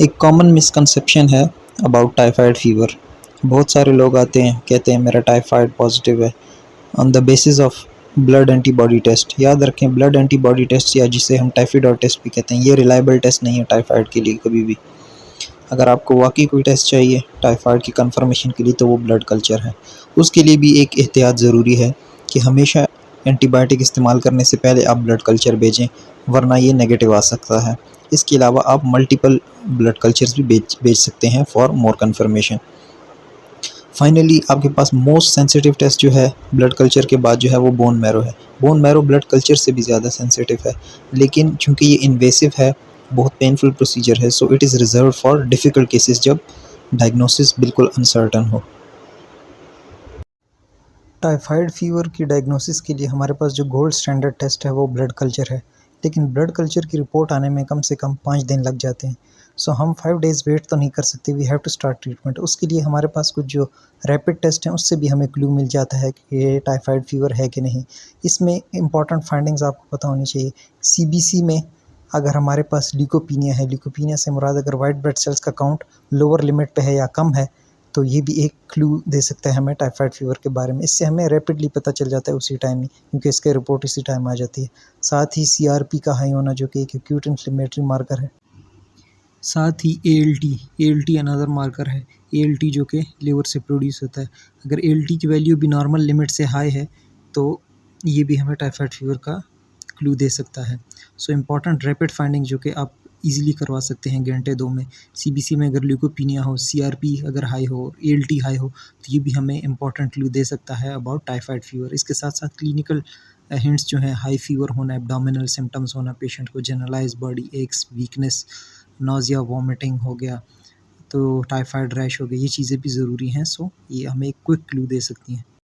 एक common misconception है about typhoid fever. बहुत सारे लोग आते हैं, कहते हैं मेरा टाइफाइड पॉजिटिव है, on the basis of blood antibody test. याद रखें, ब्लड एंटीबॉडी टेस्ट या जिसे हम टाइफाइड टेस्ट भी कहते हैं, ये रिलायबल टेस्ट नहीं है टाइफाइड के लिए कभी भी। अगर आपको वाकई कोई टेस्ट चाहिए टाइफाइड की कंफर्मेशन के लिए तो वो ब्लड कल्चर है। उसके लिए भी एक एहतियात ज़रूरी है कि हमेशा एंटीबायोटिक इस्तेमाल करने से पहले आप ब्लड कल्चर भेजें, वरना ये नेगेटिव आ सकता है। इसके अलावा आप मल्टीपल ब्लड कल्चर्स भी भेज सकते हैं फॉर मोर कन्फर्मेशन। फाइनली आपके पास मोस्ट सेंसिटिव टेस्ट जो है ब्लड कल्चर के बाद जो है वो बोन मैरो है। बोन मैरो ब्लड कल्चर से भी ज़्यादा सेंसिटिव है, लेकिन चूंकि ये इन्वेसिव है, बहुत पेनफुल प्रोसीजर है, so it is reserve for difficult cases जब डायग्नोसिस बिल्कुल अनसर्टन हो। टाइफाइड फीवर की डायग्नोसिस के लिए हमारे पास जो गोल्ड स्टैंडर्ड टेस्ट है वो ब्लड कल्चर है, लेकिन ब्लड कल्चर की रिपोर्ट आने में कम से कम 5 दिन लग जाते हैं। सो हम 5 डेज़ वेट तो नहीं कर सकते, we have to start treatment. उसके लिए हमारे पास कुछ जो रैपिड टेस्ट हैं उससे भी हमें क्लू मिल जाता है कि ये टाइफाइड फीवर है कि नहीं। इसमें इंपॉर्टेंट फाइंडिंग्स आपको पता होनी चाहिए। सीबीसी में अगर हमारे पास ल्यूकोपीनिया है, ल्यूकोपीनिया से मुराद अगर वाइट ब्लड सेल्स का काउंट लोअर लिमिट पे है या कम है, तो ये भी एक क्लू दे सकता है हमें टाइफाइड फीवर के बारे में। इससे हमें रैपिडली पता चल जाता है उसी टाइम ही, क्योंकि इसकी रिपोर्ट इसी टाइम आ जाती है। साथ ही सीआरपी का हाई होना जो कि एक एक्यूट इन्फ्लेमेटरी मार्कर है। साथ ही एएलटी अनदर मार्कर है। एएलटी जो कि लिवर से प्रोड्यूस होता है। अगर एएलटी की वैल्यू भी नॉर्मल लिमिट से हाई है तो ये भी हमें टाइफाइड फीवर का क्लू दे सकता है। सो इम्पॉर्टेंट रैपिड फाइंडिंग जो कि आप इजीली करवा सकते हैं घंटे 2 में। सीबीसी में अगर ल्यूकोपीनिया हो, सीआरपी अगर हाई हो, एएलटी हाई हो, तो ये भी हमें इम्पॉर्टेंट क्लू दे सकता है अबाउट टाइफाइड फीवर। इसके साथ-साथ क्लिनिकल हिंट्स जो हैं, हाई फीवर होना, एब्डोमिनल सिम्पटम्स होना पेशेंट को, generalised body aches, weakness, nausea, vomiting हो गया, तो टाइफाइड रैश हो गई, ये चीज़ें भी ज़रूरी हैं। सो ये हमें एक क्विक क्लू दे सकती हैं।